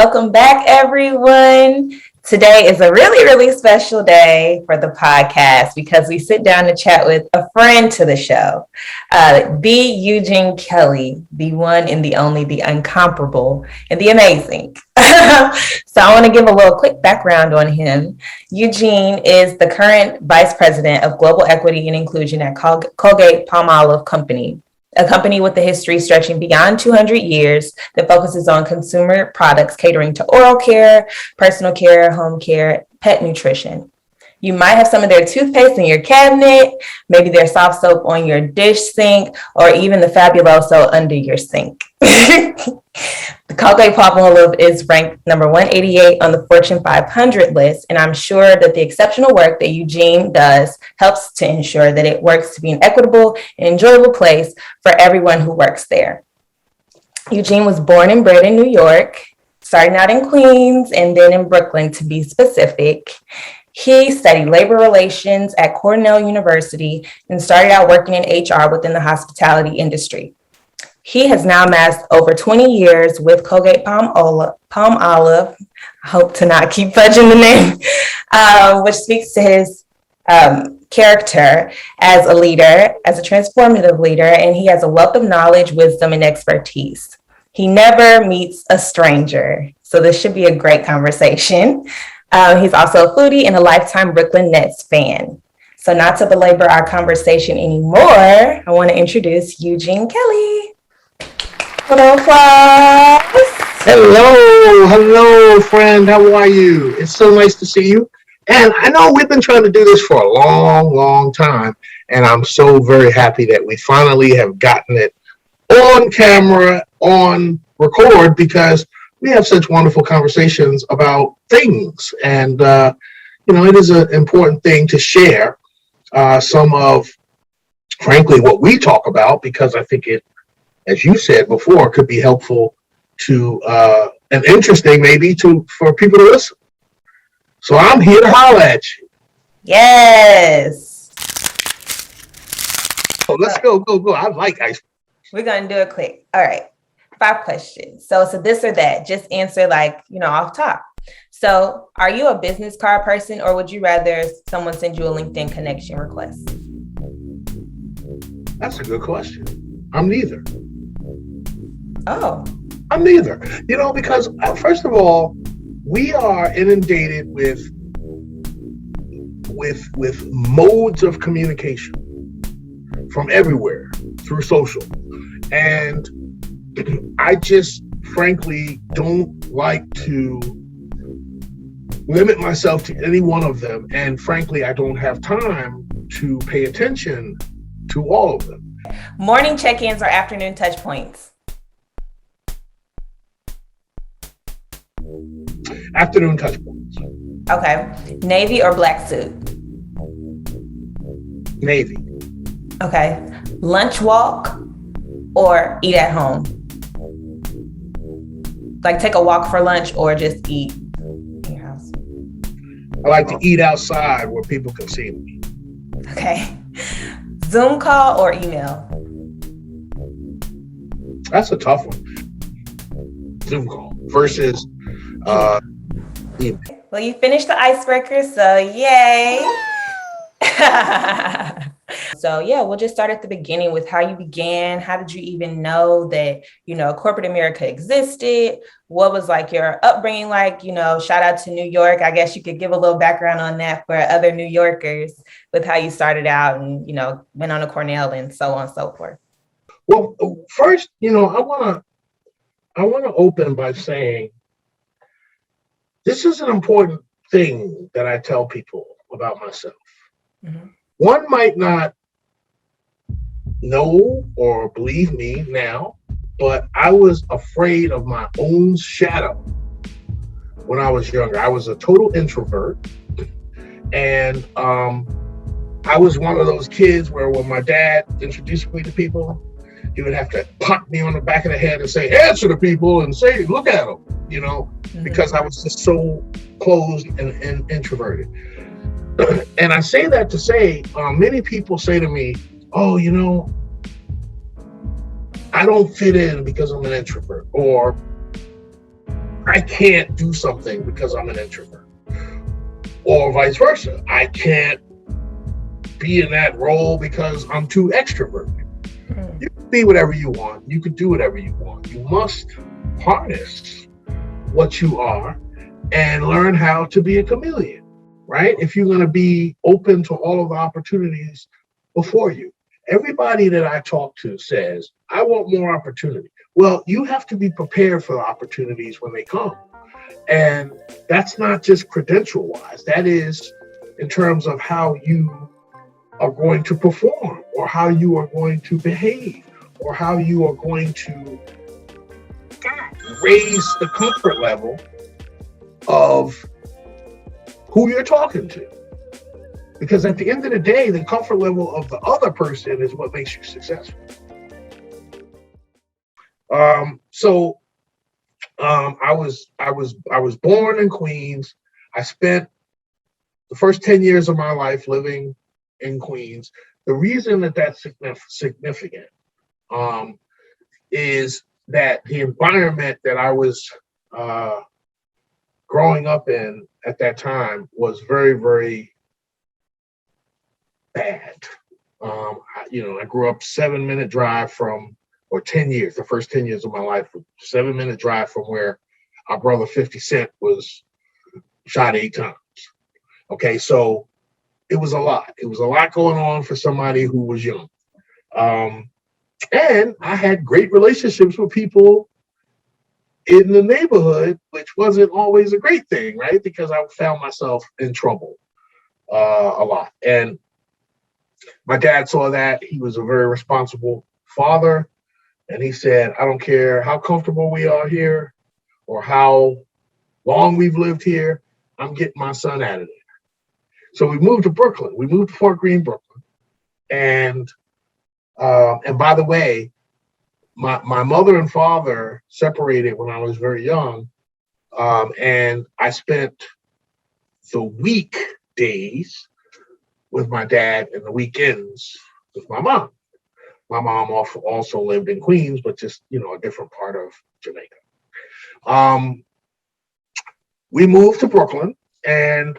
Welcome back, everyone. Today is a really, really special day for the podcast because we sit down to chat with a friend to the show, the Eugene Kelly, the one and the only, the incomparable, and the amazing. So I want to give a little quick background on him. Eugene is the current Vice President of Global Equity and Inclusion at Colgate-Palmolive Company, a company with a history stretching beyond 200 years that focuses on consumer products catering to oral care, personal care, home care, pet nutrition. You might have some of their toothpaste in your cabinet, maybe their soft soap on your dish sink, or even the Fabuloso under your sink. The Colgate-Palmolive is ranked number 188 on the Fortune 500 list, and I'm sure that the exceptional work that Eugene does helps to ensure that it works to be an equitable and enjoyable place for everyone who works there. Eugene was born and bred in New York, starting out in Queens and then in Brooklyn, to be specific. He studied labor relations at Cornell University and started out working in HR within the hospitality industry. He has now amassed over 20 years with Colgate-Palmolive. I hope to not keep fudging the name, which speaks to his character as a leader, as a transformative leader, and he has a wealth of knowledge, wisdom, and expertise. He never meets a stranger, so this should be a great conversation. He's also a foodie and a lifetime Brooklyn Nets fan. So not to belabor our conversation anymore, I want to introduce Eugene Kelly. Hello, friend. How are you? It's so nice to see you. And I know we've been trying to do this for a long time, and I'm so very happy that we finally have gotten it on camera, on record, because we have such wonderful conversations about things. And, it is an important thing to share some of, frankly, what we talk about, because I think it, as you said before, could be helpful to and interesting maybe for people to listen. So I'm here to holler at you. Yes. So let's go. I like Icebreaker. We're going to do it quick. All right. 5 questions. So it's a this or that. Just answer off top. So are you a business card person, or would you rather someone send you a LinkedIn connection request? That's a good question. I'm neither. Oh. I'm neither. Because first of all, we are inundated with modes of communication from everywhere through social. And I just frankly don't like to limit myself to any one of them. And frankly, I don't have time to pay attention to all of them. Morning check-ins or afternoon touch points? Afternoon touch points. Okay. Navy or black suit? Navy. Okay. Lunch walk or eat at home? Take a walk for lunch or just eat in your house? I like to eat outside where people can see me. Okay. Zoom call or email? That's a tough one. Zoom call versus email. Well, you finished the icebreaker, so yay. So we'll just start at the beginning with how you began. How did you even know that, corporate America existed? What was your upbringing like? Shout out to New York. I guess you could give a little background on that for other New Yorkers with how you started out and, went on to Cornell and so on and so forth. Well, first, I want to open by saying this is an important thing that I tell people about myself. Mm-hmm. One might not know or believe me now, but I was afraid of my own shadow when I was younger. I was a total introvert, and I was one of those kids where when my dad introduced me to people, he would have to pop me on the back of the head and say, answer to people and say, look at them, mm-hmm. because I was just so closed and introverted. And I say that to say, many people say to me, oh, I don't fit in because I'm an introvert, or I can't do something because I'm an introvert. Or vice versa. I can't be in that role because I'm too extroverted. You can be whatever you want. You can do whatever you want. You must harness what you are and learn how to be a chameleon, right? If you're going to be open to all of the opportunities before you. Everybody that I talk to says, I want more opportunity. Well, you have to be prepared for the opportunities when they come. And that's not just credential wise, that is in terms of how you are going to perform or how you are going to behave or how you are going to raise the comfort level of who you're talking to. Because at the end of the day, the comfort level of the other person is what makes you successful. I was born in Queens. I spent the first 10 years of my life living in Queens. The reason that that's significant is that the environment that I was growing up in at that time was very, very bad. I grew up 7-minute drive from, or 10 years, the first 10 years of my life, 7-minute drive from where our brother 50 Cent was shot 8 times. Okay, so it was a lot. It was a lot going on for somebody who was young. And I had great relationships with people in the neighborhood, which wasn't always a great thing, right? Because I found myself in trouble a lot. And my dad saw that. He was a very responsible father. And he said, I don't care how comfortable we are here or how long we've lived here, I'm getting my son out of there. So we moved to Brooklyn. We moved to Fort Greene, Brooklyn. And by the way, my mother and father separated when I was very young. And I spent the weekdays with my dad and the weekends with my mom. My mom also lived in Queens, but just, a different part of Jamaica. We moved to Brooklyn, and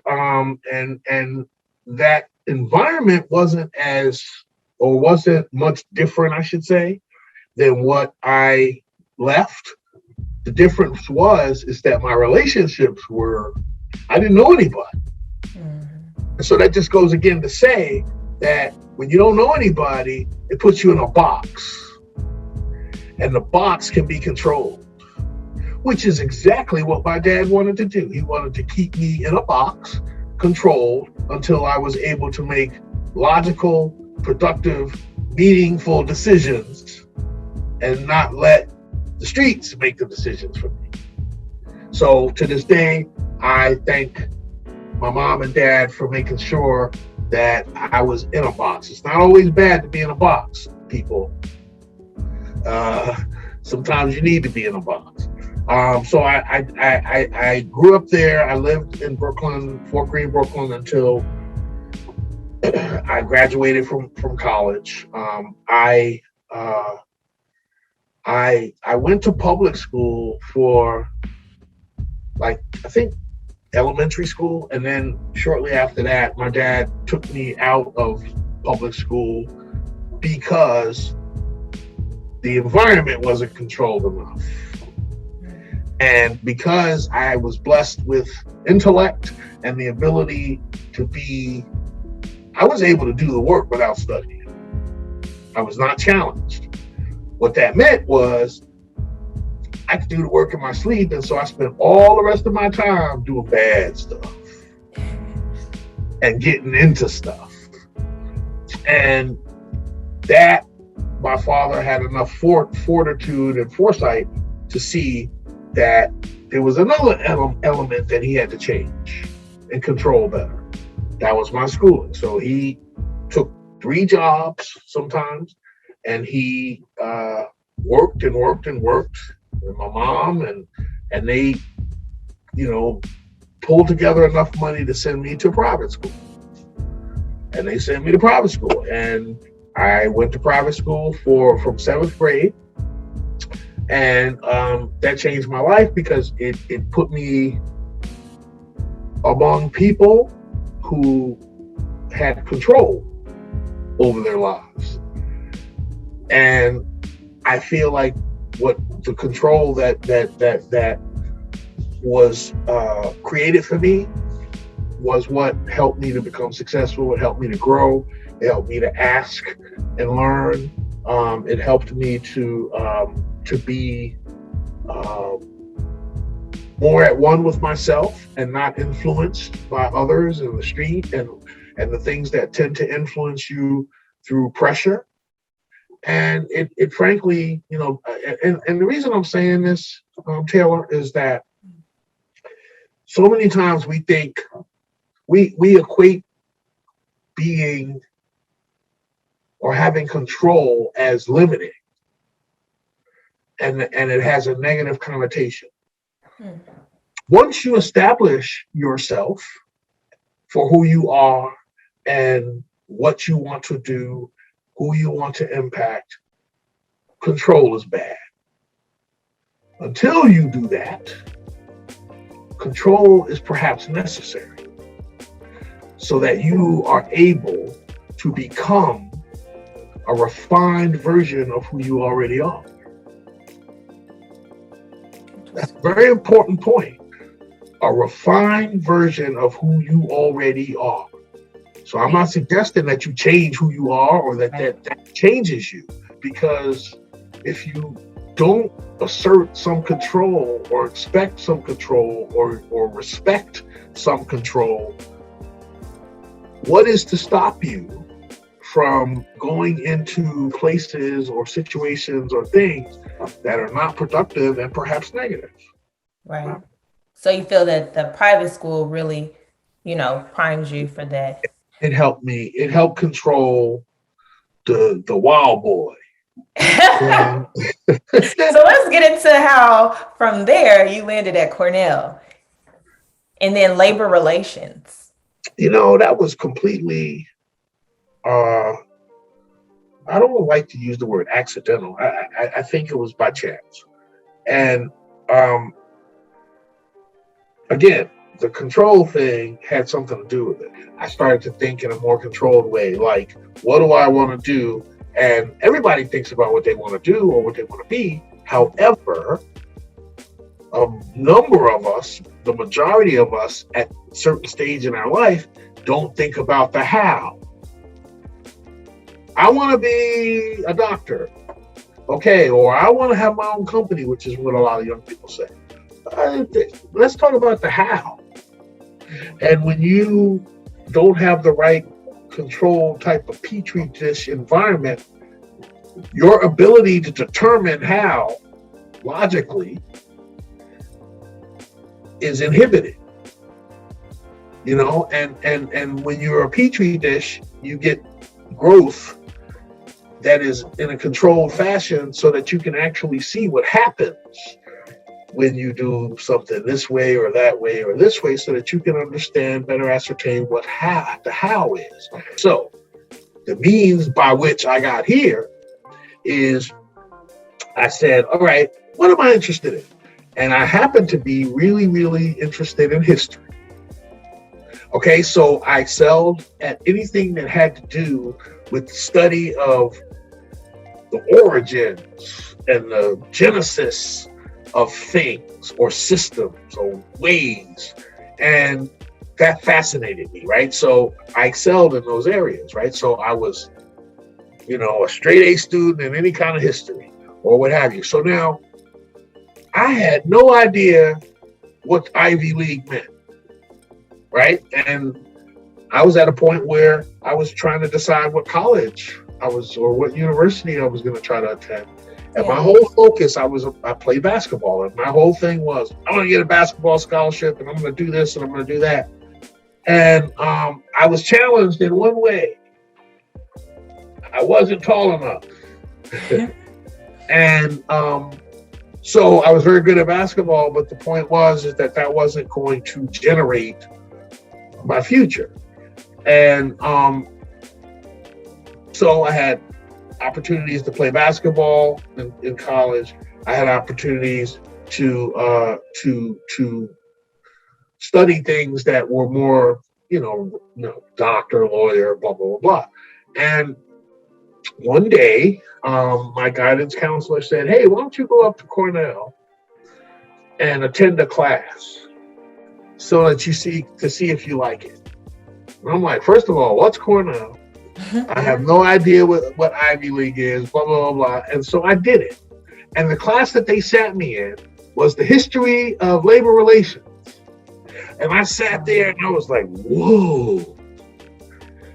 that environment wasn't much different, I should say, than what I left. The difference is that my relationships I didn't know anybody. And so that just goes again to say that when you don't know anybody, it puts you in a box. And the box can be controlled, which is exactly what my dad wanted to do. He wanted to keep me in a box, controlled, until I was able to make logical, productive, meaningful decisions and not let the streets make the decisions for me. So to this day, I thank my mom and dad for making sure that I was in a box. It's not always bad to be in a box, people. Sometimes you need to be in a box. So I grew up there. I lived in Brooklyn, Fort Greene, Brooklyn, until I graduated from college. I went to public school for I think elementary school, and then shortly after that, my dad took me out of public school because the environment wasn't controlled enough. And because I was blessed with intellect and the ability I was able to do the work without studying. I was not challenged. What that meant was I could do the work in my sleep, and so I spent all the rest of my time doing bad stuff and getting into stuff. And that, my father had enough fortitude and foresight to see that there was another element that he had to change and control better. That was my schooling. So he took 3 jobs sometimes, and he worked and worked and worked with my mom, and they, pulled together enough money to send me to private school. And they sent me to private school, and I went to private school from 7th grade, And that changed my life because it put me among people who had control over their lives. And I feel like what the control that was created for me was what helped me to become successful. It helped me to grow. It helped me to ask and learn. It helped me to be more at one with myself and not influenced by others in the street and the things that tend to influence you through pressure. And it frankly, you know, and the reason I'm saying this, Taylor, is that so many times we think we equate being or having control as limiting, and it has a negative connotation. Once you establish yourself for who you are and what you want to do, who you want to impact, control is bad. Until you do that, control is perhaps necessary so that you are able to become a refined version of who you already are. That's a very important point. A refined version of who you already are. So I'm not suggesting that you change who you are or that changes you, because if you don't assert some control or expect some control or respect some control, what is to stop you from going into places or situations or things that are not productive and perhaps negative? Right. So you feel that the private school really, primes you for that. It helped me. It helped control the wild boy. So let's get into how from there you landed at Cornell and then labor relations. That was completely, I don't like to use the word accidental. I think it was by chance. And again, the control thing had something to do with it. I started to think in a more controlled way, like, what do I want to do? And everybody thinks about what they want to do or what they want to be. However, a number of us, the majority of us at a certain stage in our life, don't think about the how. I want to be a doctor. Okay, or I want to have my own company, which is what a lot of young people say. Let's talk about the how. And when you don't have the right control type of petri dish environment, your ability to determine how logically is inhibited. And when you're a petri dish, you get growth that is in a controlled fashion so that you can actually see what happens when you do something this way or that way or this way, so that you can understand, better ascertain what the how is. So the means by which I got here is I said, all right, what am I interested in? And I happen to be really, really interested in history. Okay, so I excelled at anything that had to do with the study of the origins and the genesis of things or systems or ways. And that fascinated me, right? So I excelled in those areas, right? So I was, a straight A student in any kind of history or what have you. So now I had no idea what Ivy League meant, right? And I was at a point where I was trying to decide what college or what university I was going to try to attend. And my whole focus, I played basketball, and my whole thing was, I'm going to get a basketball scholarship, and I'm going to do this, and I'm going to do that. And I was challenged in one way. I wasn't tall enough. And so I was very good at basketball, but the point was that wasn't going to generate my future. And so I had opportunities to play basketball in college. I had opportunities to study things that were more, doctor, lawyer, blah, blah, blah, blah. And one day, my guidance counselor said, "Hey, why don't you go up to Cornell and attend a class so that you see if you like it?" And I'm like, first of all, what's Cornell? I have no idea what Ivy League is, blah, blah, blah, blah. And so I did it. And the class that they sat me in was the history of labor relations. And I sat there and I was like, whoa.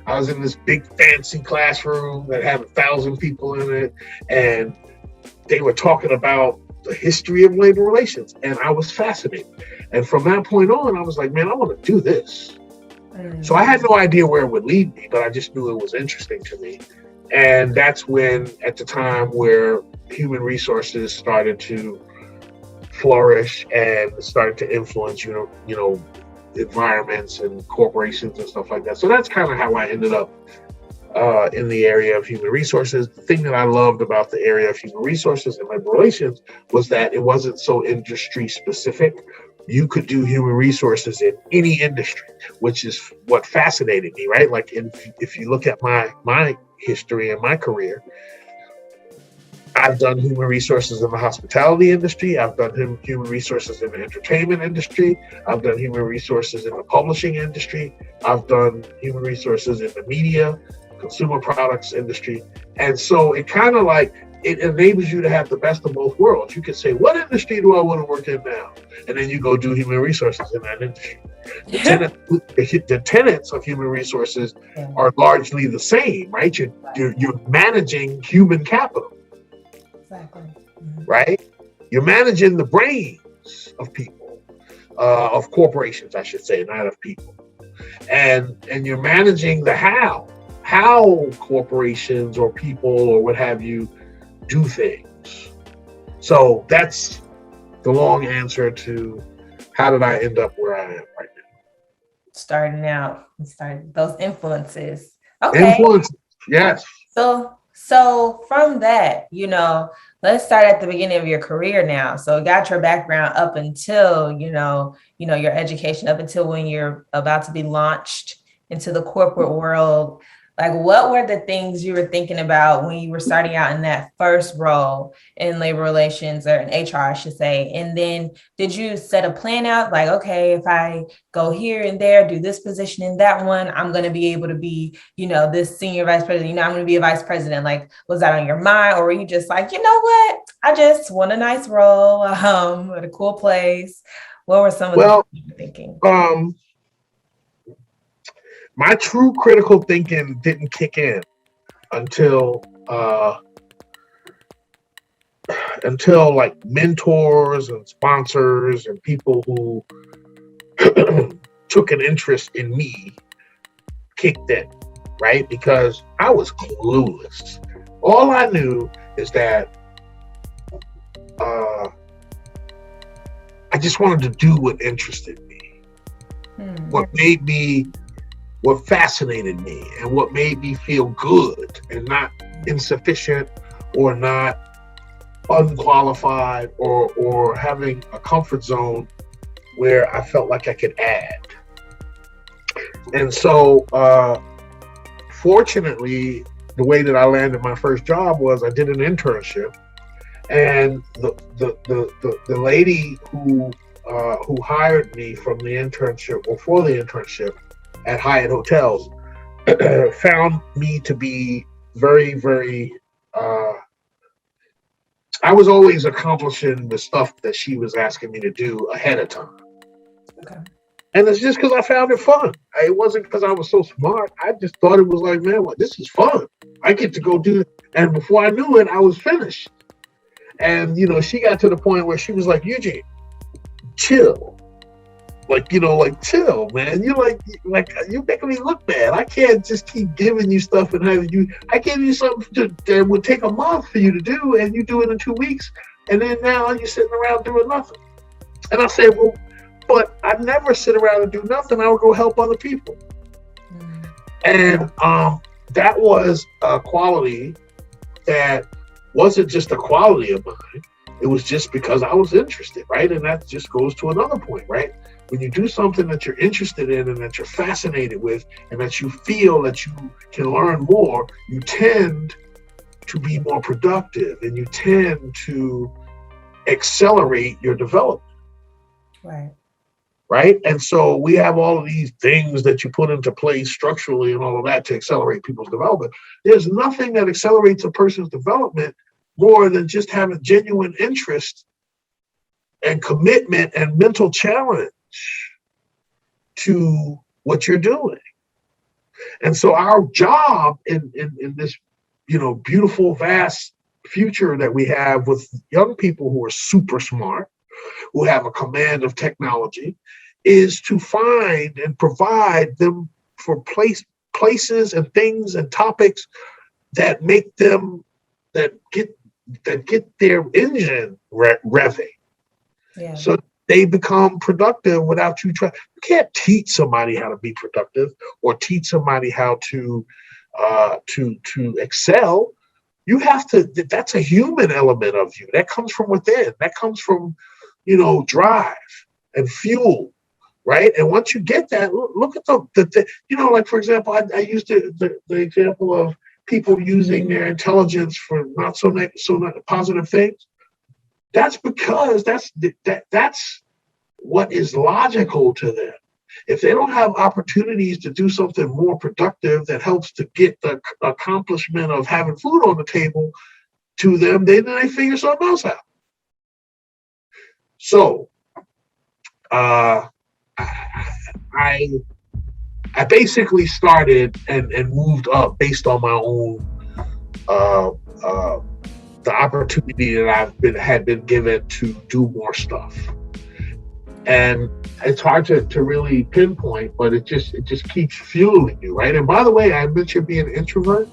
I was in this big fancy classroom that had 1,000 people in it. And they were talking about the history of labor relations. And I was fascinated. And from that point on, I was like, man, I want to do this. So I had no idea where it would lead me, but I just knew it was interesting to me. And that's when, at the time where human resources started to flourish and started to influence, environments and corporations and stuff like that. So that's kind of how I ended up in the area of human resources. The thing that I loved about the area of human resources and labor relations was that it wasn't so industry specific. You could do human resources in any industry, which is what fascinated me, right? Like if you look at my history and my career, I've done human resources in the hospitality industry. I've done human resources in the entertainment industry. I've done human resources in the publishing industry. I've done human resources in the media, consumer products industry. And so it kind of like, it enables you to have the best of both worlds. You can say, what industry do I want to work in now? And then you go do human resources in that industry. The tenets of human resources are largely the same, right? You're managing human capital. Exactly. Right? You're managing the brains of people, of corporations, I should say, not of people. And you're managing the how corporations or people or what have you do things. So that's the long answer to how did I end up where I am right now. Starting those influences. Okay. Influences, yes. So from that, let's start at the beginning of your career now. So got your background up until, your education, up until when you're about to be launched into the corporate world. Like, what were the things you were thinking about when you were starting out in that first role in labor relations, or in HR, I should say? And then did you set a plan out? Like, okay, if I go here and there, do this position in that one, I'm going to be able to be, this senior vice president, I'm going to be a vice president. Like, was that on your mind? Or were you just like, you know what? I just want a nice role at a cool place. What were some of the things you were thinking? My true critical thinking didn't kick in until like mentors and sponsors and people who took an interest in me kicked in, right? Because I was clueless. All I knew is that I just wanted to do what interested me, what fascinated me, and what made me feel good and not insufficient or not unqualified or having a comfort zone where I felt like I could add. And so, fortunately, the way that I landed my first job was I did an internship, and the lady who hired me from the internship or for the internship at Hyatt Hotels found me to be very, very, I was always accomplishing the stuff that she was asking me to do ahead of time. Okay. And it's just because I found it fun. It wasn't because I was so smart. I just thought it was like, man, this is fun. I get to go do it. And before I knew it, I was finished. And, she got to the point where she was like, Eugene, chill. Chill, man. You're you're making me look bad. I can't just keep giving you stuff and having you. I gave you something that would take a month for you to do, and you do it in 2 weeks, and then now you're sitting around doing nothing. And I said, well, but I never sit around and do nothing. I would go help other people. And that was a quality that wasn't just a quality of mine. It was just because I was interested, right? And that just goes to another point, right? When you do something that you're interested in and that you're fascinated with and that you feel that you can learn more, you tend to be more productive and you tend to accelerate your development. Right. Right. And so we have all of these things that you put into place structurally and all of that to accelerate people's development. There's nothing that accelerates a person's development more than just having genuine interest and commitment and mental challenge to what you're doing. And so our job in this, beautiful, vast future that we have with young people who are super smart, who have a command of technology, is to find and provide them for places and things and topics that make them that get their engine revving. Yeah. So they become productive without you trying. You can't teach somebody how to be productive or teach somebody how to excel. You have to. That's a human element of you that comes from within. That comes from drive and fuel, right? And once you get that, look at the like for example, I used the example of people using their intelligence for not so positive things. That's because that's what is logical to them. If they don't have opportunities to do something more productive that helps to get the accomplishment of having food on the table to them, then they figure something else out. So I basically started and moved up based on my own the opportunity that had been given to do more stuff. And it's hard to really pinpoint, but it just keeps fueling you, right? And by the way, I mentioned being an introvert.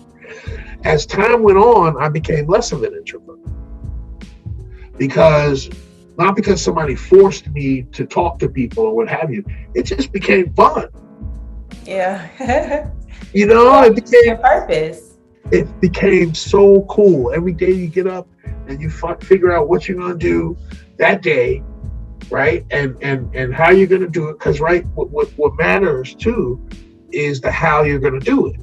As time went on, I became less of an introvert not because somebody forced me to talk to people or what have you. It just became fun. Yeah. It became your purpose. It became so cool. Every day you get up and you figure out what you're gonna do that day, right? And how you're gonna do it. Because what matters too is the how you're gonna do it.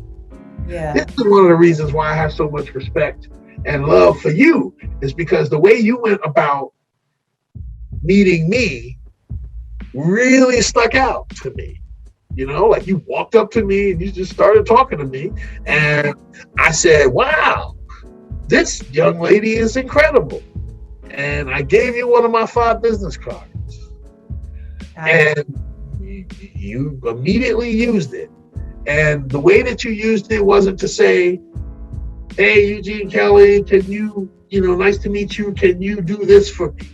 Yeah. This is one of the reasons why I have so much respect and love for you, is because the way you went about meeting me really stuck out to me. Like you walked up to me and you just started talking to me. And I said, wow, this young lady is incredible. And I gave you one of my 5 business cards. And you immediately used it. And the way that you used it wasn't to say, hey, Eugene Kelly, can you, nice to meet you. Can you do this for me?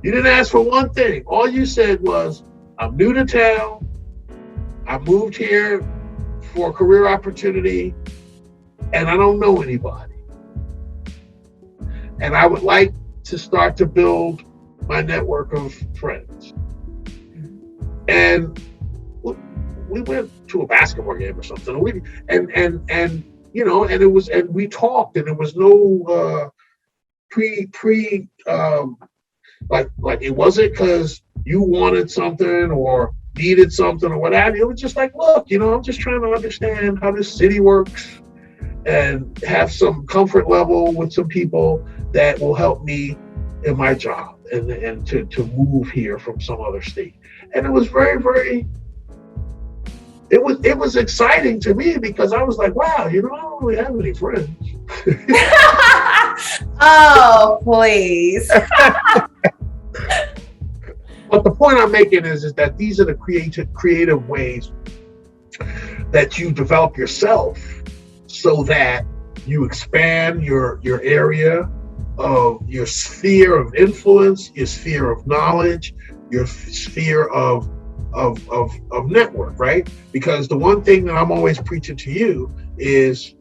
You didn't ask for one thing. All you said was, I'm new to town. I moved here for a career opportunity and I don't know anybody. And I would like to start to build my network of friends. And we went to a basketball game or something. And we talked, and there was no like it wasn't because you wanted something or needed something or what have you. It was just like, look, I'm just trying to understand how this city works and have some comfort level with some people that will help me in my job and to move here from some other state. And it was very, very, it was exciting to me because I was like, wow, I don't really have any friends. Oh, please. But the point I'm making is that these are the creative ways that you develop yourself so that you expand your area of your sphere of influence, your sphere of knowledge, your sphere of network, right? Because the one thing that I'm always preaching to you is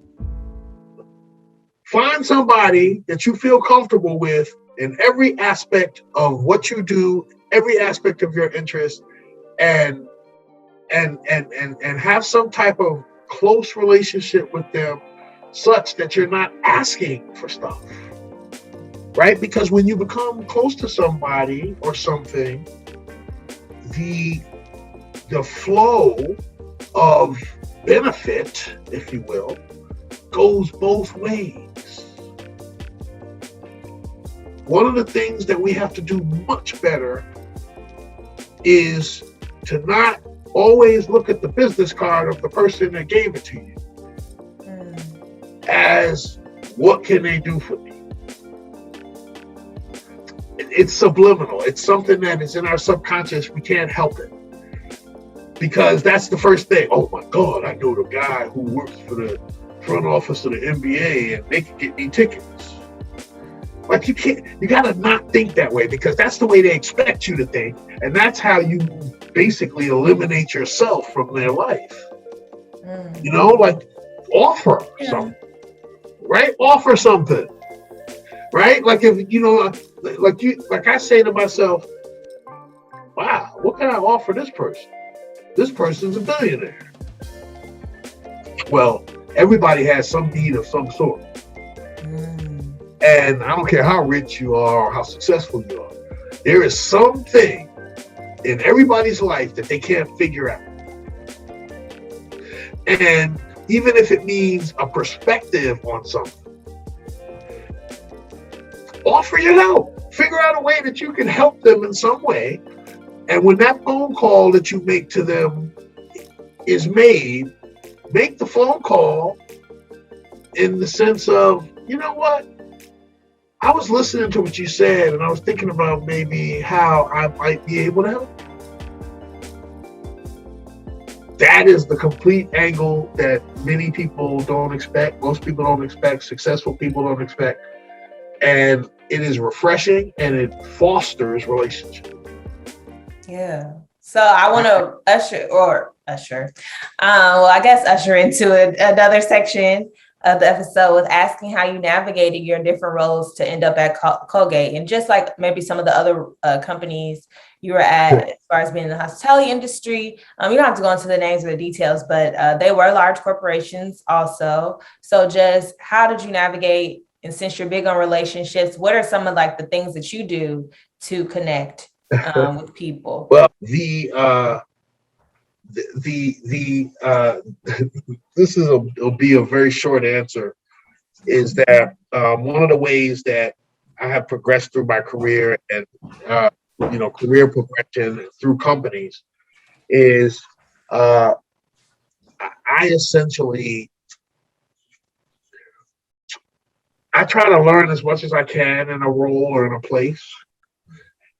find somebody that you feel comfortable with in every aspect of what you do, every aspect of your interest, and have some type of close relationship with them such that you're not asking for stuff, right? Because when you become close to somebody or something, the flow of benefit, if you will, goes both ways. One of the things that we have to do much better is to not always look at the business card of the person that gave it to you as, what can they do for me? It's subliminal. It's something that is in our subconscious. We can't help it. Because that's the first thing. Oh my God, I know the guy who works for the front office of the NBA and they can get me tickets. Like, you gotta not think that way, because that's the way they expect you to think. And that's how you basically eliminate yourself from their life. You know, like, offer something, right? Offer something, right? Like, if, you know, like I say to myself, wow, what can I offer this person? This person's a billionaire. Well, everybody has some need of some sort. And I don't care how rich you are or how successful you are, there is something in everybody's life that they can't figure out. And even if it means a perspective on something, offer your help. Figure out a way that you can help them in some way. And when that phone call that you make to them is made, make the phone call in the sense of, you know what? I was listening to what you said, and I was thinking about maybe how I might be able to help. That is the complete angle that many people don't expect. Most people don't expect. Successful people don't expect. And it is refreshing, and it fosters relationship. Yeah. So I want to usher into another section of the episode with asking how you navigated your different roles to end up at Colgate, and just like maybe some of the other companies you were at, as far as being in the hospitality industry. You don't have to go into the names or the details, but they were large corporations also. So just how did you navigate? And since you're big on relationships, what are some of like the things that you do to connect with people? Well, it'll be a very short answer, is that one of the ways that I have progressed through my career and career progression through companies is I essentially try to learn as much as I can in a role or in a place,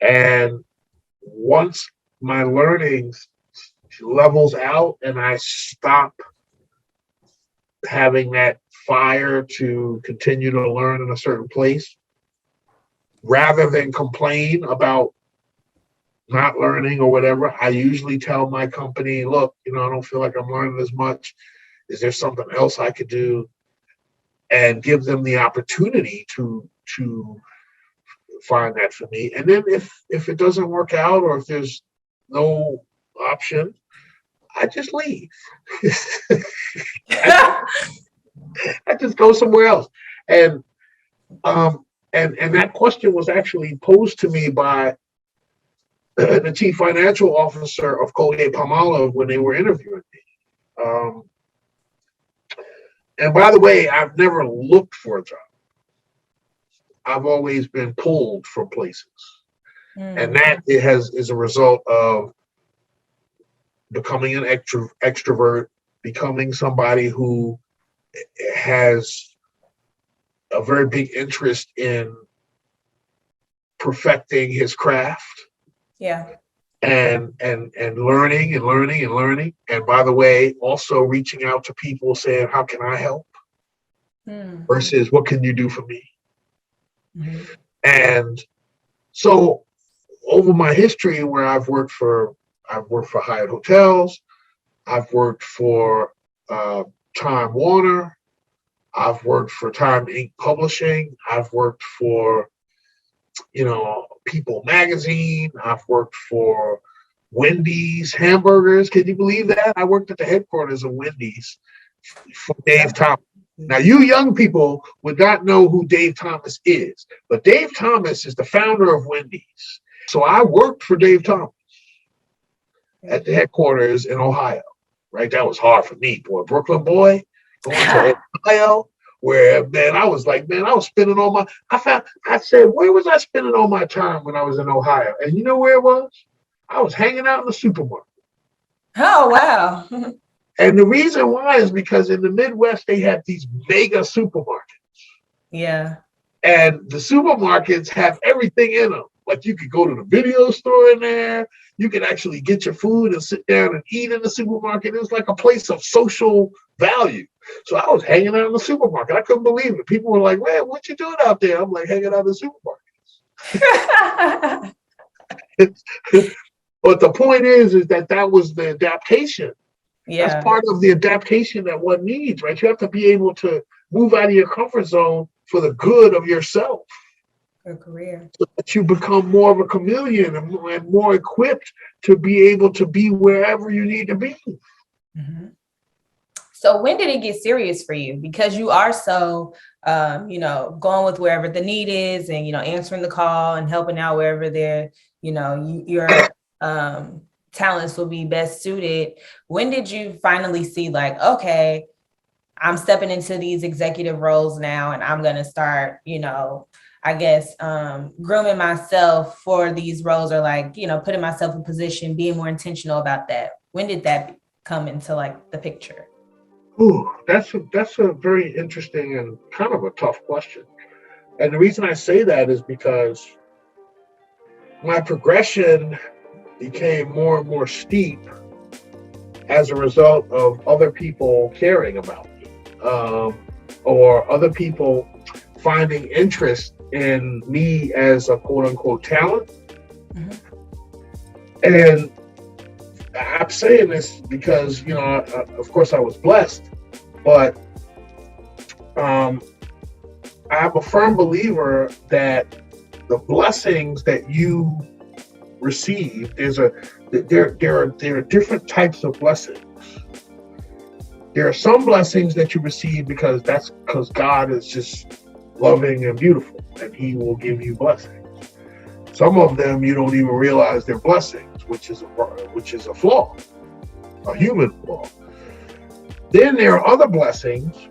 and once my learning levels out and I stop having that fire to continue to learn in a certain place, rather than complain about not learning or whatever, I usually tell my company, look, I don't feel like I'm learning as much. Is there something else I could do? And give them the opportunity to find that for me. And then if it doesn't work out, or if there's no option, I just leave. I just go somewhere else. And that question was actually posed to me by the chief financial officer of Colgate-Palmolive when they were interviewing me. And by the way, I've never looked for a job. I've always been pulled from places. And that is a result of becoming an extrovert, becoming somebody who has a very big interest in perfecting his craft. Yeah. And learning and learning and learning. And by the way, also reaching out to people saying, how can I help? Versus what can you do for me? And so over my history, where I've worked for Hyatt Hotels, I've worked for Time Warner, I've worked for Time Inc. Publishing, I've worked for People Magazine, I've worked for Wendy's Hamburgers. Can you believe that? I worked at the headquarters of Wendy's for Dave Thomas. Now, you young people would not know who Dave Thomas is, but Dave Thomas is the founder of Wendy's. So I worked for Dave Thomas at the headquarters in Ohio, right? That was hard for me, boy. Brooklyn boy, going to Ohio, where, man, I was like, man, I was spending all my, I said, where was I spending all my time when I was in Ohio? And you know where it was? I was hanging out in the supermarket. Oh, wow. And the reason why is because in the Midwest, they have these mega supermarkets. Yeah. And the supermarkets have everything in them. Like you could go to the video store in there. You can actually get your food and sit down and eat in the supermarket. It was like a place of social value. So I was hanging out in the supermarket. I couldn't believe it. People were like, man, what you doing out there? I'm like, hanging out in the supermarket. But the point is that was the adaptation. Yeah. That's part of the adaptation that one needs, right? You have to be able to move out of your comfort zone for the good of yourself. Your career. So that you become more of a chameleon and more equipped to be able to be wherever you need to be. Mm-hmm. So when did it get serious for you? Because you are so, going with wherever the need is and, answering the call and helping out wherever they're, your talents will be best suited. When did you finally see like, okay, I'm stepping into these executive roles now and I'm going to start, grooming myself for these roles, or like, putting myself in position, being more intentional about that? When did that come into like the picture? Ooh, that's a very interesting and kind of a tough question. And the reason I say that is because my progression became more and more steep as a result of other people caring about me, or other people finding interest in me as a quote unquote talent. Mm-hmm. And I'm saying this because, of course I was blessed, but I'm a firm believer that the blessings that you receive, there are different types of blessings. There are some blessings that you receive because God is just loving and beautiful, and He will give you blessings. Some of them you don't even realize they're blessings, which is a flaw, a human flaw. Then there are other blessings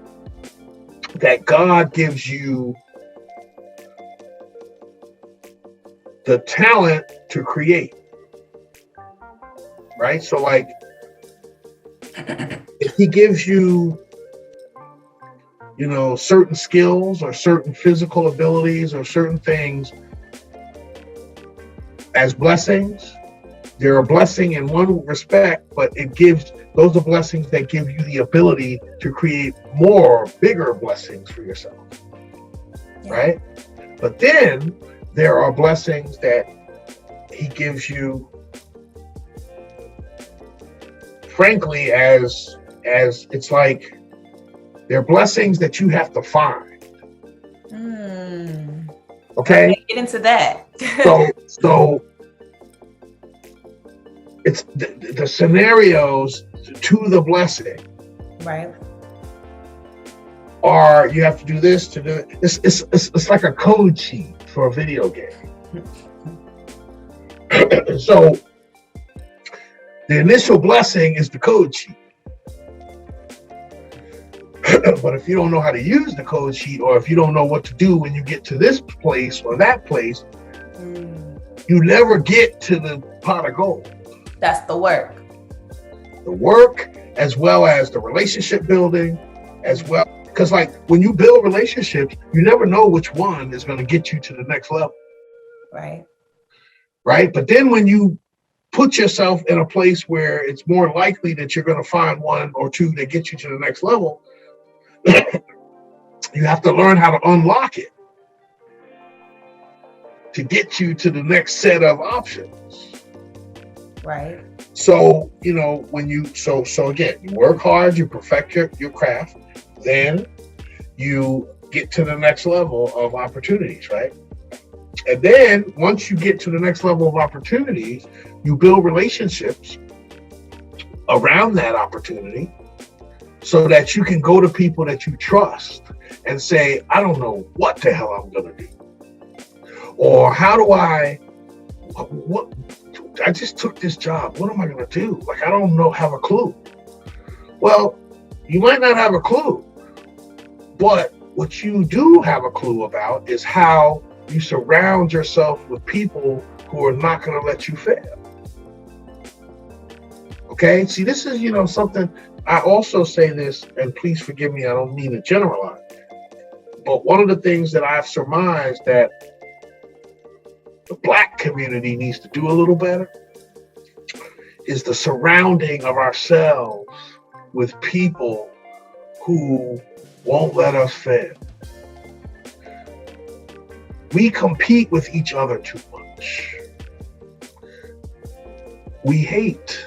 that God gives you the talent to create, right? So like, if He gives you, certain skills or certain physical abilities or certain things as blessings, they're a blessing in one respect, but those are blessings that give you the ability to create more, bigger blessings for yourself, right? But then there are blessings that He gives you, frankly, as it's like they're blessings that you have to find. Okay, get into that. so it's the scenarios to the blessing, right? Or you have to do this to do it. It's like a code sheet for a video game. So the initial blessing is the code sheet. But if you don't know how to use the code sheet, or if you don't know what to do when you get to this place or that place, you never get to the pot of gold. That's the work. The work, as well as the relationship building, as well. Because like when you build relationships, you never know which one is going to get you to the next level. Right. Right. But then when you put yourself in a place where it's more likely that you're going to find one or two that get you to the next level, you have to learn how to unlock it to get you to the next set of options. Right. So, so again, you work hard, you perfect your craft, then you get to the next level of opportunities, right? And then once you get to the next level of opportunities, you build relationships around that opportunity so that you can go to people that you trust and say, I don't know what the hell I'm going to do. Or how do what, I just took this job. What am I going to do? Like, I don't know, have a clue. Well, you might not have a clue, but what you do have a clue about is how you surround yourself with people who are not going to let you fail. Okay, see, this is, something. I also say this, and please forgive me, I don't mean to generalize, but one of the things that I've surmised that the Black community needs to do a little better is the surrounding of ourselves with people who won't let us fail. We compete with each other too much. We hate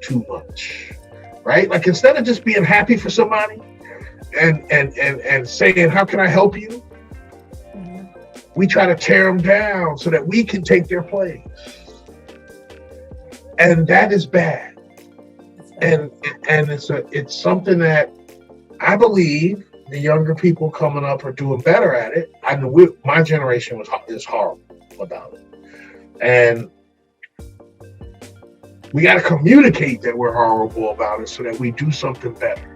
too much, right? Like, instead of just being happy for somebody and saying, how can I help you? We try to tear them down so that we can take their place. And that is bad. And it's something that I believe the younger people coming up are doing better at it. I know my generation is horrible about it. And we got to communicate that we're horrible about it so that we do something better.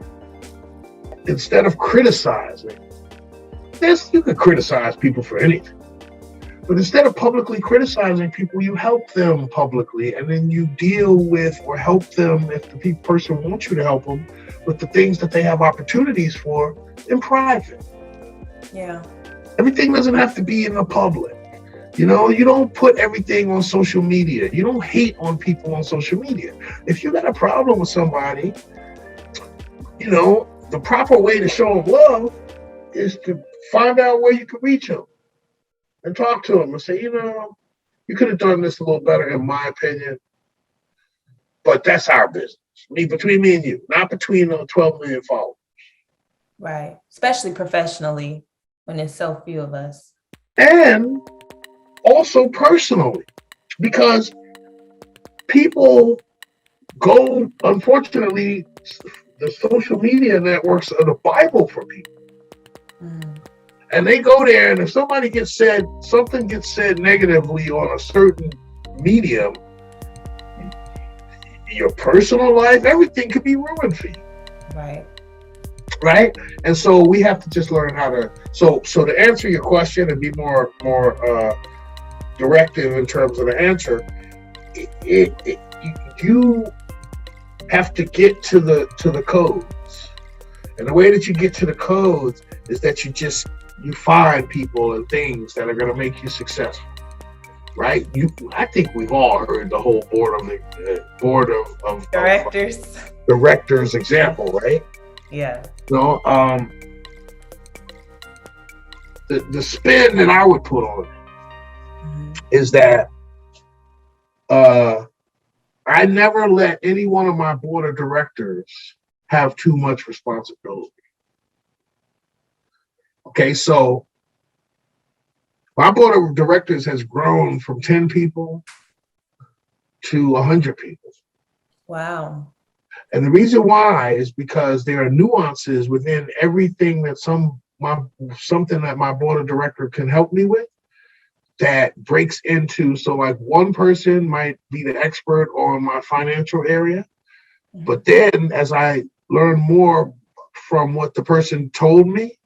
Instead of criticizing, you could criticize people for anything. But instead of publicly criticizing people, you help them publicly, and then you deal with or help them, if the person wants you to help them, with the things that they have opportunities for in private. Yeah. Everything doesn't have to be in the public. You don't put everything on social media. You don't hate on people on social media. If you got a problem with somebody, the proper way to show them love is to find out where you can reach them and talk to them and say, you could have done this a little better, in my opinion, but that's our business. Between me and you, not between 12 million followers. Right. Especially professionally, when there's so few of us. And also personally, because people go, unfortunately, the social media networks are the Bible for people. And they go there, and if something gets said negatively on a certain medium, your personal life, everything could be ruined for you. Right? And so we have to just learn how to. So to answer your question and be more directive in terms of the answer, you have to get to the codes, and the way that you get to the codes is that you find people and things that are going to make you successful, right? I think we've all heard the whole board of directors example, right? Yeah. The spin that I would put on it is that I never let any one of my board of directors have too much responsibility. Okay, so my board of directors has grown from 10 people to 100 people. Wow. And the reason why is because there are nuances within everything that something that my board of director can help me with that breaks into, so like one person might be the expert on my financial area, but then as I learn more from what the person told me,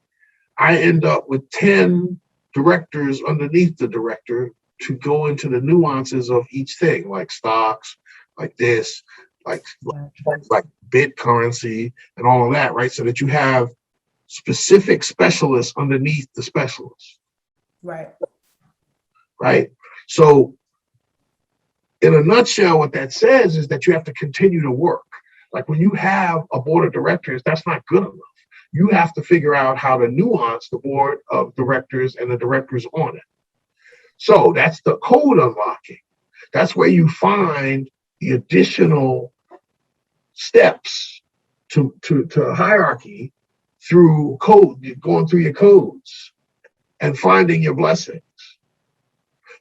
I end up with 10 directors underneath the director to go into the nuances of each thing, like stocks, like this, like bit currency and all of that, right? So that you have specific specialists underneath the specialists. Right? So in a nutshell, what that says is that you have to continue to work. Like when you have a board of directors, that's not good enough. You have to figure out how to nuance the board of directors and the directors on it. So that's the code unlocking. That's where you find the additional steps to hierarchy through code, going through your codes and finding your blessings.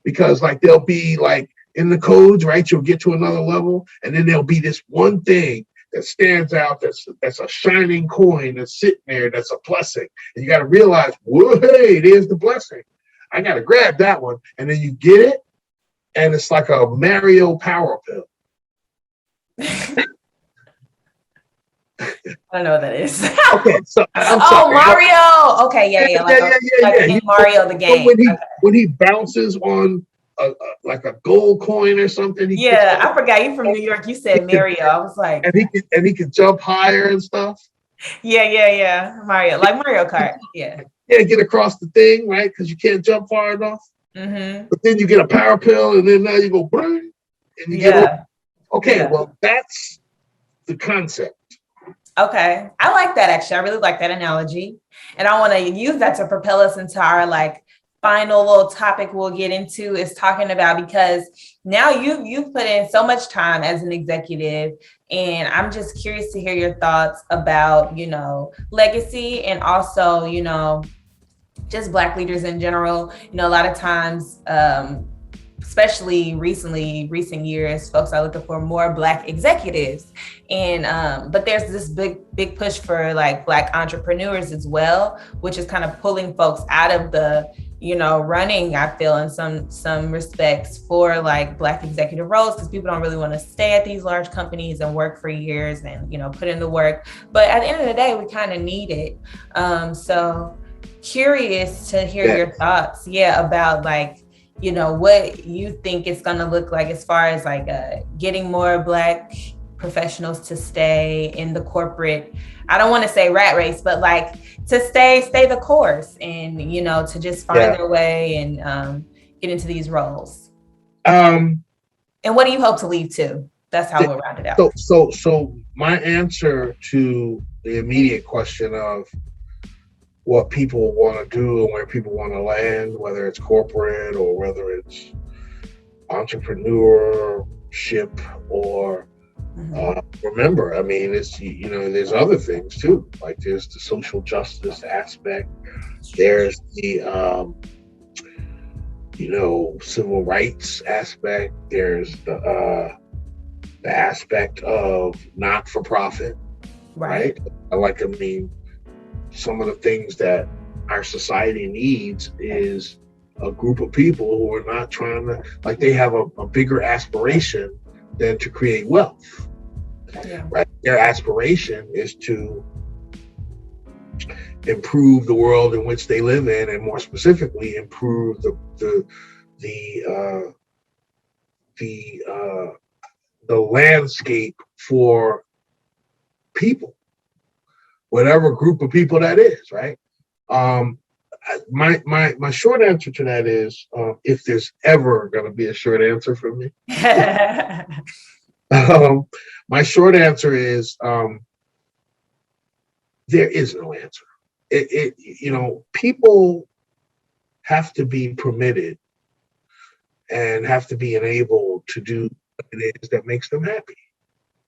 Because like they'll be like in the codes, right? You'll get to another level and then there'll be this one thing that stands out, that's a shining coin that's sitting there, that's a blessing. And you got to realize, whoa, hey, there's the blessing. I got to grab that one. And then you get it, and it's like a Mario power pill. I don't know what that is. Okay, so I'm oh, sorry. Mario. Okay, yeah. Like in Mario the game. When he bounces on like a gold coin or something. I forgot you from New York. You said Mario. I was like, and he can jump higher and stuff. Yeah. Mario, like Mario Kart. Yeah, get across the thing, right? Because you can't jump far enough. Mm-hmm. But then you get a power pill, and then now you go, and you get over. Okay, well, that's the concept. Okay, I like that actually. I really like that analogy, and I want to use that to propel us into our like final little topic we'll get into is talking about, because now you've put in so much time as an executive, and I'm just curious to hear your thoughts about, legacy, and also, just Black leaders in general. A lot of times, especially recent years, folks are looking for more Black executives. And but there's this big push for like Black entrepreneurs as well, which is kind of pulling folks out of the, running, I feel, in some respects, for like Black executive roles, because people don't really want to stay at these large companies and work for years and, put in the work. But at the end of the day, we kind of need it. So curious to hear your thoughts, about like, what you think it's going to look like as far as like getting more Black professionals to stay in the corporate, I don't want to say rat race, but like to stay the course, and, to just find their way and get into these roles. And what do you hope to leave to? That's how we'll round it out. So my answer to the immediate question of what people want to do and where people want to land, whether it's corporate or whether it's entrepreneurship or remember, I mean, it's, there's other things too. Like there's the social justice aspect. There's the, civil rights aspect. There's the aspect of not-for-profit, right? Some of the things that our society needs is a group of people who are not trying to, like, they have a bigger aspiration than to create wealth, right? Their aspiration is to improve the world in which they live in, and more specifically, improve the landscape for people, whatever group of people that is, right? My short answer to that is, if there's ever going to be a short answer from me, my short answer is, there is no answer. People have to be permitted and have to be enabled to do what it is that makes them happy.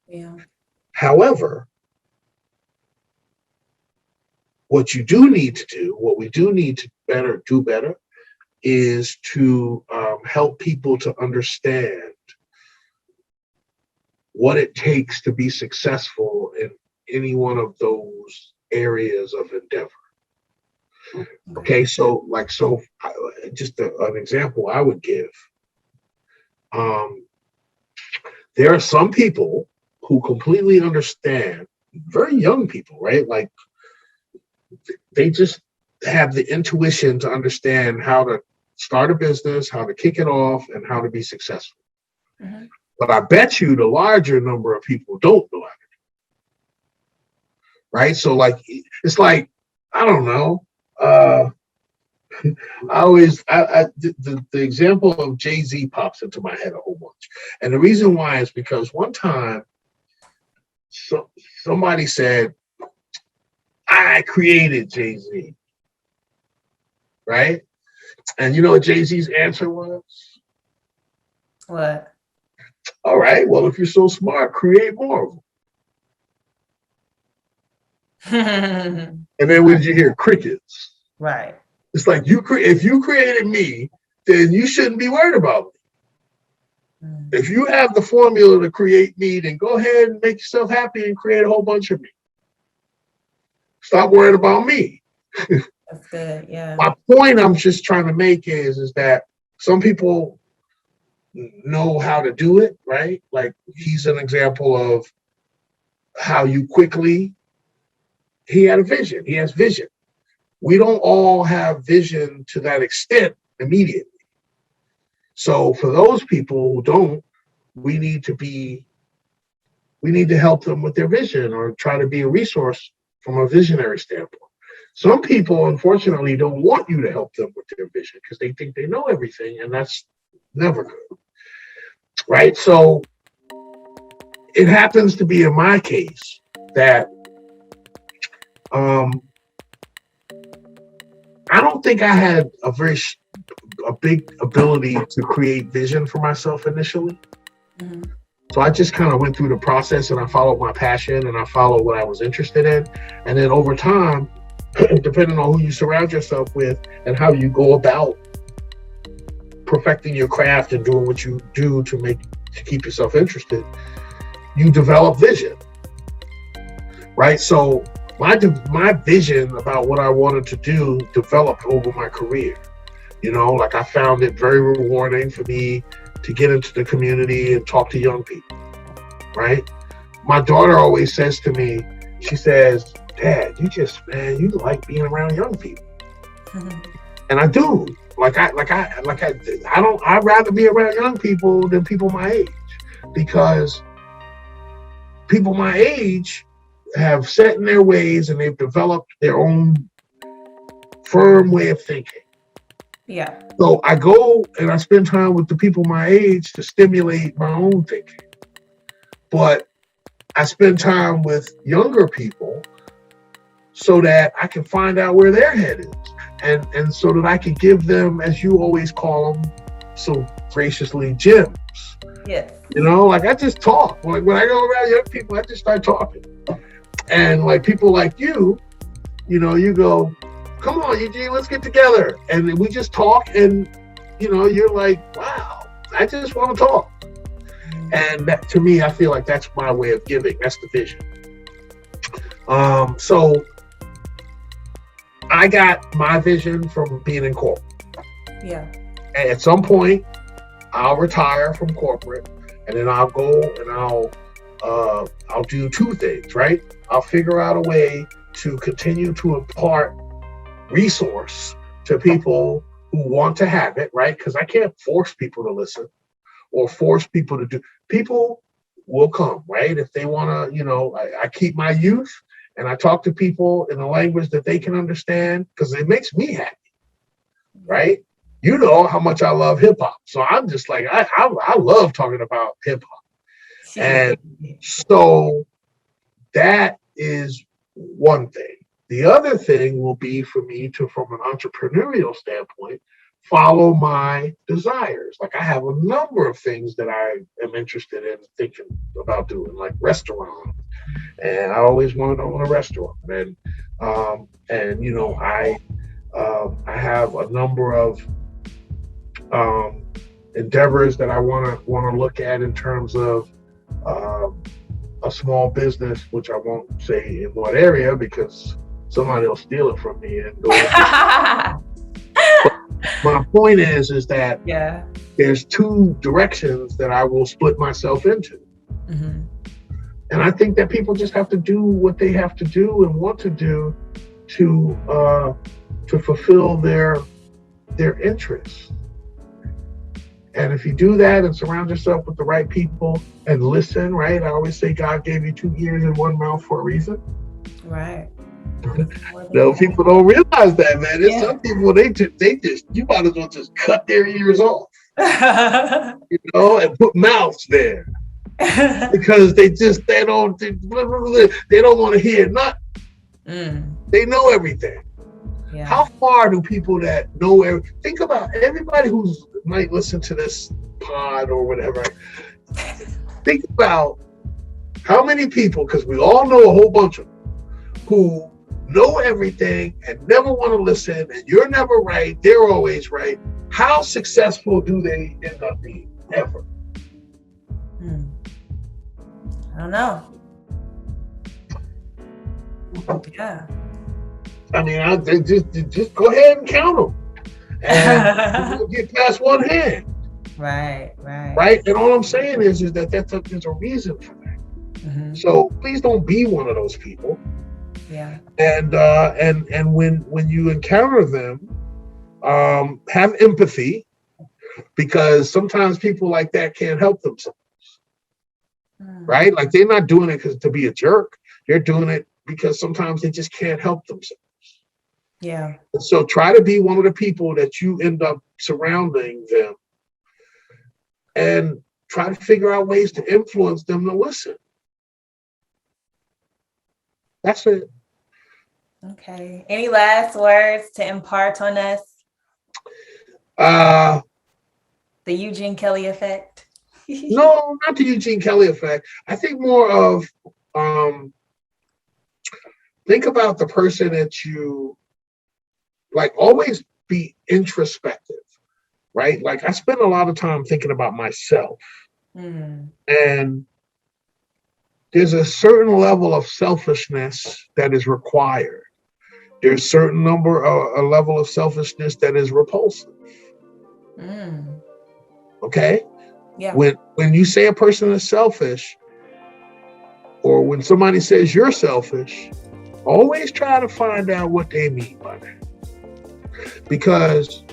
Yeah. However, what we do need to do better, is to help people to understand what it takes to be successful in any one of those areas of endeavor. Okay, so just an example I would give. There are some people who completely understand, very young people, right? Like, they just have the intuition to understand how to start a business, how to kick it off, and how to be successful. Mm-hmm. But I bet you the larger number of people don't know how to do it. Right? So like, it's like, I don't know. The example of Jay-Z pops into my head a whole bunch. And the reason why is because one time somebody said, I created Jay-Z, right? And you know what Jay-Z's answer was? What? All right, well, if you're so smart, create more of them. And then what did you hear? Crickets. Right. It's like, if you created me, then you shouldn't be worried about me. If you have the formula to create me, then go ahead and make yourself happy and create a whole bunch of me. Stop worrying about me. That's good. Yeah. My point I'm just trying to make is that some people know how to do it, right? Like he's an example of how you quickly, he had a vision. He has vision. We don't all have vision to that extent immediately. So for those people who don't, we need to help them with their vision or try to be a resource from a visionary standpoint. Some people, unfortunately, don't want you to help them with their vision because they think they know everything, and that's never good, right? So it happens to be in my case that I don't think I had a big ability to create vision for myself initially. Mm-hmm. So I just kind of went through the process and I followed my passion and I followed what I was interested in. And then over time, depending on who you surround yourself with and how you go about perfecting your craft and doing what you do to keep yourself interested, you develop vision, right? So my vision about what I wanted to do developed over my career. You know, like I found it very rewarding for me to get into the community and talk to young people, right? My daughter always says to me, she says, Dad, you like being around young people. Mm-hmm. And I do. I'd rather be around young people than people my age, because people my age have set in their ways and they've developed their own firm way of thinking. Yeah. So I go and I spend time with the people my age to stimulate my own thinking. But I spend time with younger people so that I can find out where their head is. And so that I can give them, as you always call them so graciously, gems. Yes. You know, like I just talk. Like when I go around young people, I just start talking. And like people like you know, you go, come on, Eugene, let's get together. And we just talk and, you know, you're like, wow, I just want to talk. And that, to me, I feel like that's my way of giving. That's the vision. So I got my vision from being in corporate. Yeah. And at some point, I'll retire from corporate, and then I'll go and I'll do two things, right? I'll figure out a way to continue to impart resource to people who want to have it, right? Because I can't force people to listen or force people to do. People will come, right? If they want to, you know, I keep my youth and I talk to people in a language that they can understand because it makes me happy, right? You know how much I love hip hop. So I'm just like, I love talking about hip hop. And so that is one thing. The other thing will be for me to, from an entrepreneurial standpoint, follow my desires. Like I have a number of things that I am interested in thinking about doing, like restaurants. And I always wanted to own a restaurant. And you know, I have a number of endeavors that I want to look at in terms of a small business, which I won't say in what area because somebody will steal it from me and go. My point is that there's two directions that I will split myself into. Mm-hmm. And I think that people just have to do what they have to do and want to do to fulfill their interests. And if you do that and surround yourself with the right people and listen, right? I always say God gave you 2 ears and 1 mouth for a reason. Right. No, people don't realize that, man. There's some people, they just, you might as well just cut their ears off, you know, and put mouths there. Because they don't want to hear nothing. They know everything. Yeah. How far do people that know everything? Think about everybody who's might listen to this pod or whatever. Think about how many people, because we all know a whole bunch of them, who know everything and never want to listen, and you're never right, they're always right. How successful do they end up being? Ever? don't know. Yeah. I mean, just go ahead and count them, and you'll get past one hand. Right. Right. And all I'm saying is that there's a reason for that. Mm-hmm. So please don't be one of those people. Yeah. And when you encounter them, have empathy, because sometimes people like that can't help themselves. Right? Like, they're not doing it to be a jerk. They're doing it because sometimes they just can't help themselves. Yeah. And so try to be one of the people that you end up surrounding them, and try to figure out ways to influence them to listen. That's it. Okay. Any last words to impart on us? The Eugene Kelly effect? No, not the Eugene Kelly effect. I think more of, think about the person that you like. Always be introspective, right? Like, I spend a lot of time thinking about myself. And there's a certain level of selfishness that is required. There's a certain a level of selfishness that is repulsive. Okay? Yeah. When you say a person is selfish, or when somebody says you're selfish, always try to find out what they mean by that. Because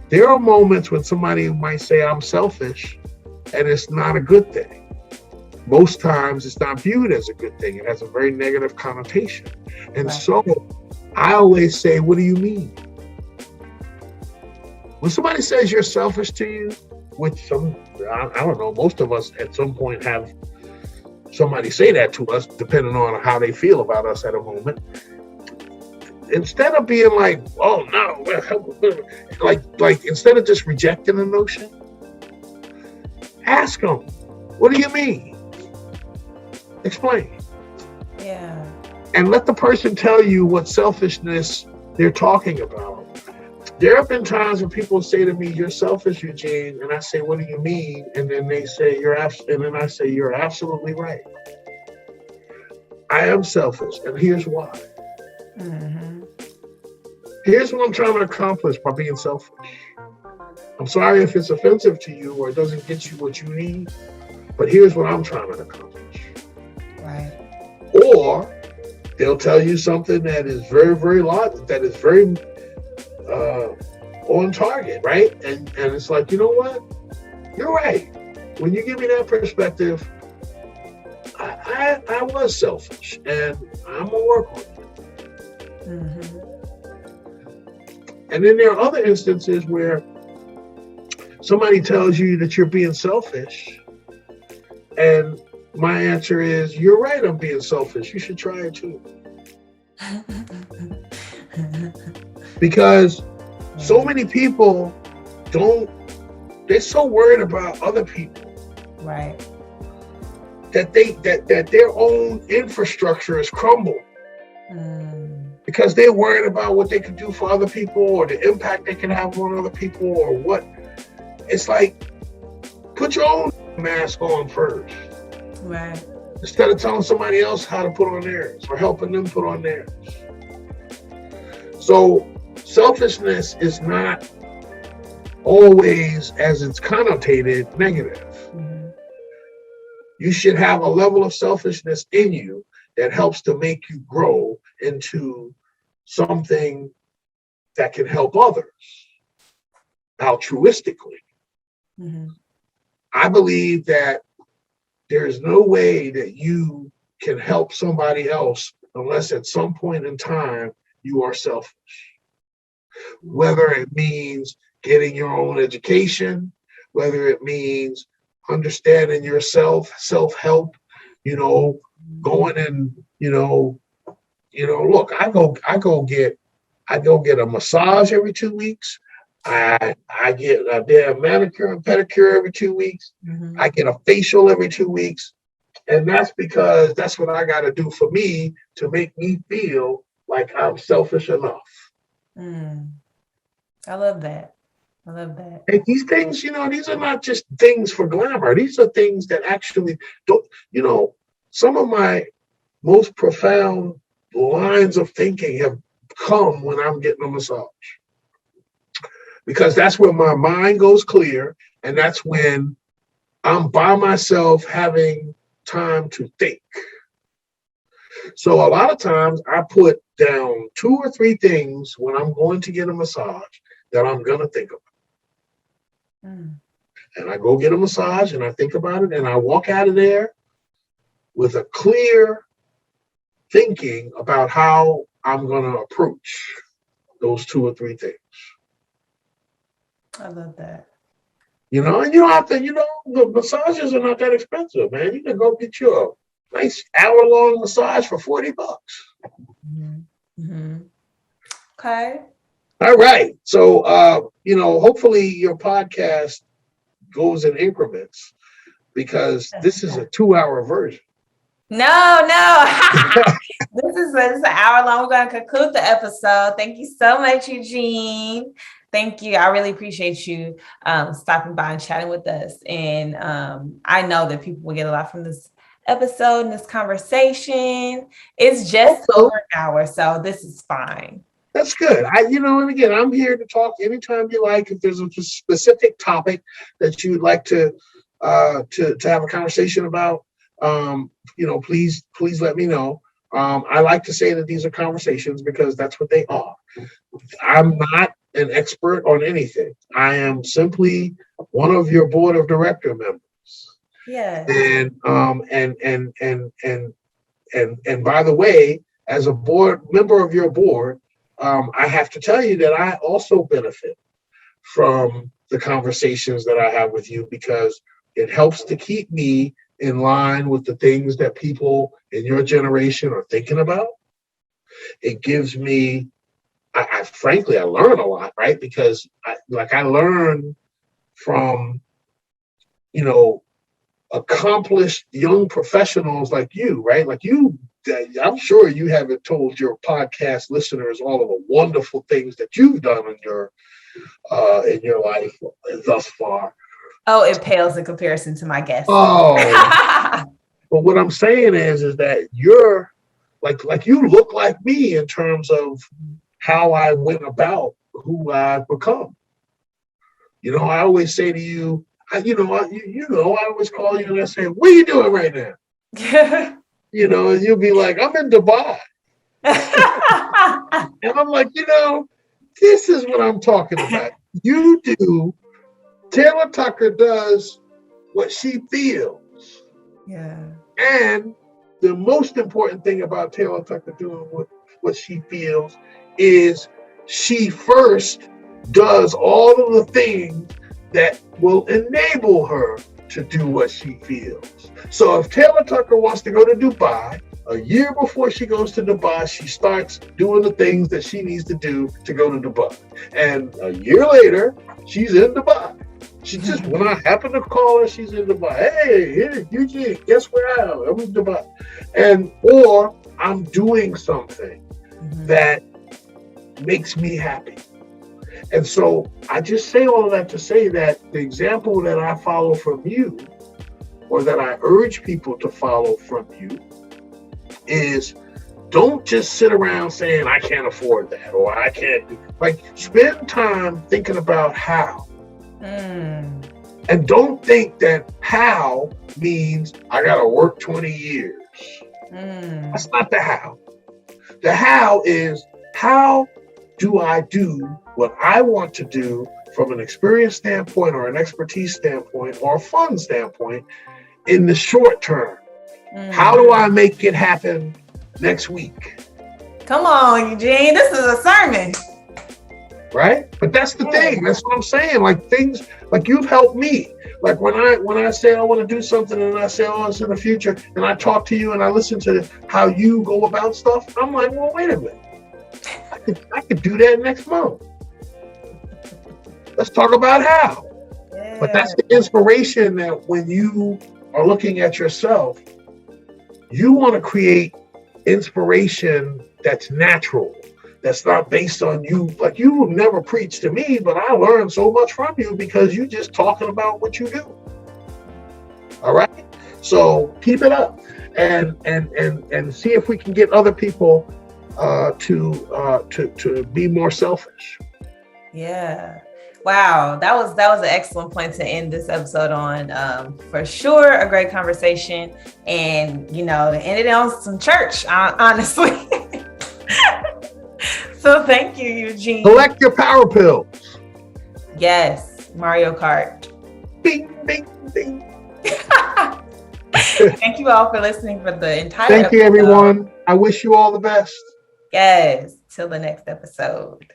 there are moments when somebody might say I'm selfish, and it's not a good thing. Most times it's not viewed as a good thing. It has a very negative connotation. And so I always say, what do you mean? When somebody says you're selfish to you, which I don't know, most of us at some point have somebody say that to us, depending on how they feel about us at a moment. Instead of being like, oh no, like instead of just rejecting the notion, ask them, what do you mean? Explain. Yeah. And let the person tell you what selfishness they're talking about. There have been times when people say to me, you're selfish, Eugene, and I say, what do you mean? And then they say, and then I say, you're absolutely right. I am selfish, and here's why. Here's what I'm trying to accomplish by being selfish. I'm sorry if it's offensive to you or it doesn't get you what you need, but here's what I'm trying to accomplish. Right. Or they'll tell you something that is very, very on target, right? And it's like, you know what? You're right. When you give me that perspective, I was selfish, and I'm gonna work on it. And then there are other instances where somebody tells you that you're being selfish, and my answer is, you're right, I'm being selfish. You should try it too. Because so many people they're so worried about other people. Right. That their own infrastructure is crumbled. Because they're worried about what they can do for other people, or the impact they can have on other people, or what. It's like, put your own mask on first. Right. Instead of telling somebody else how to put on theirs, or helping them put on theirs. So selfishness is not always, as it's connotated, negative. You should have a level of selfishness in you that helps to make you grow into something that can help others altruistically. I believe that there's no way that you can help somebody else unless at some point in time you are selfish. Whether it means getting your own education, whether it means understanding yourself, self-help, going and, look, I go get a massage every 2 weeks. I get a damn manicure and pedicure every 2 weeks. I get a facial every 2 weeks. And that's because that's what I got to do for me to make me feel like I'm selfish enough. I love that. And these things, these are not just things for glamour. These are things that actually don't, some of my most profound lines of thinking have come when I'm getting a massage, because that's where my mind goes clear, and that's when I'm by myself having time to think. So a lot of times I put down 2 or 3 things when I'm going to get a massage that I'm going to think about. And I go get a massage and I think about it, and I walk out of there with a clear thinking about how I'm going to approach those 2 or 3 things. I love that. You know, and you don't have to, the massages are not that expensive, man. You can go get you a nice hour-long massage for $40. Okay. All right. So, hopefully your podcast goes in increments, because this is a 2-hour version. No. This is an hour long. We're going to conclude the episode. Thank you so much, Eugene. Thank you. I really appreciate you stopping by and chatting with us. And I know that people will get a lot from this episode and this conversation. It's just over an hour, so this is fine. That's good. And again, I'm here to talk anytime you like. If there's a specific topic that you'd like to have a conversation about, please let me know. I like to say that these are conversations because that's what they are. I'm not an expert on anything. I am simply one of your board of director members. Yeah. And by the way, as a board member of your board, I have to tell you that I also benefit from the conversations that I have with you, because it helps to keep me in line with the things that people in your generation are thinking about. It gives me, frankly, I learn a lot, right? Because I learn from, accomplished young professionals like you, right? Like you, I'm sure you haven't told your podcast listeners all of the wonderful things that you've done in your life thus far. Oh, it pales in comparison to my guests. Oh, but what I'm saying is that you're like you look like me in terms of how I went about who I've become. I always say to you, I always call you and I say, "What are you doing right now?" And you'll be like, "I'm in Dubai." And I'm like, this is what I'm talking about. You do. Taylor Tucker does what she feels. Yeah. And the most important thing about Taylor Tucker doing what she feels is she first does all of the things that will enable her to do what she feels. So if Taylor Tucker wants to go to Dubai, a year before she goes to Dubai, she starts doing the things that she needs to do to go to Dubai. And a year later, she's in Dubai. She just, when I happen to call her, she's in Dubai. Hey, here, Eugene, guess where I am? I'm in Dubai. Or I'm doing something that makes me happy. And so I just say all of that to say that the example that I follow from you, or that I urge people to follow from you, is don't just sit around saying, I can't afford that, or I can't do. Spend time thinking about how. And don't think that how means I got to work 20 years. That's not the how. The how is, how do I do what I want to do from an experience standpoint, or an expertise standpoint, or a fun standpoint in the short term? How do I make it happen next week? Come on, Eugene. This is a sermon. Right? But that's the thing. That's what I'm saying. Things like you've helped me. When I say I want to do something and I say, oh, it's in the future, and I talk to you and I listen to how you go about stuff, I'm like, well, wait a minute. I could do that next month. Let's talk about how. Yeah. But that's the inspiration that when you are looking at yourself, you want to create inspiration that's natural, that's not based on you. Like, you would never preach to me, but I learned so much from you because you just talking about what you do. All right. So keep it up. and see if we can get other people to be more selfish. Yeah. Wow, that was an excellent point to end this episode on. For sure, a great conversation, and ended on some church, honestly. So thank you, Eugene. Collect your power pills. Yes, Mario Kart. Bing, bing, bing. Thank you all for listening for the entire Thank episode. you, everyone. I wish you all the best. Yes, till the next episode.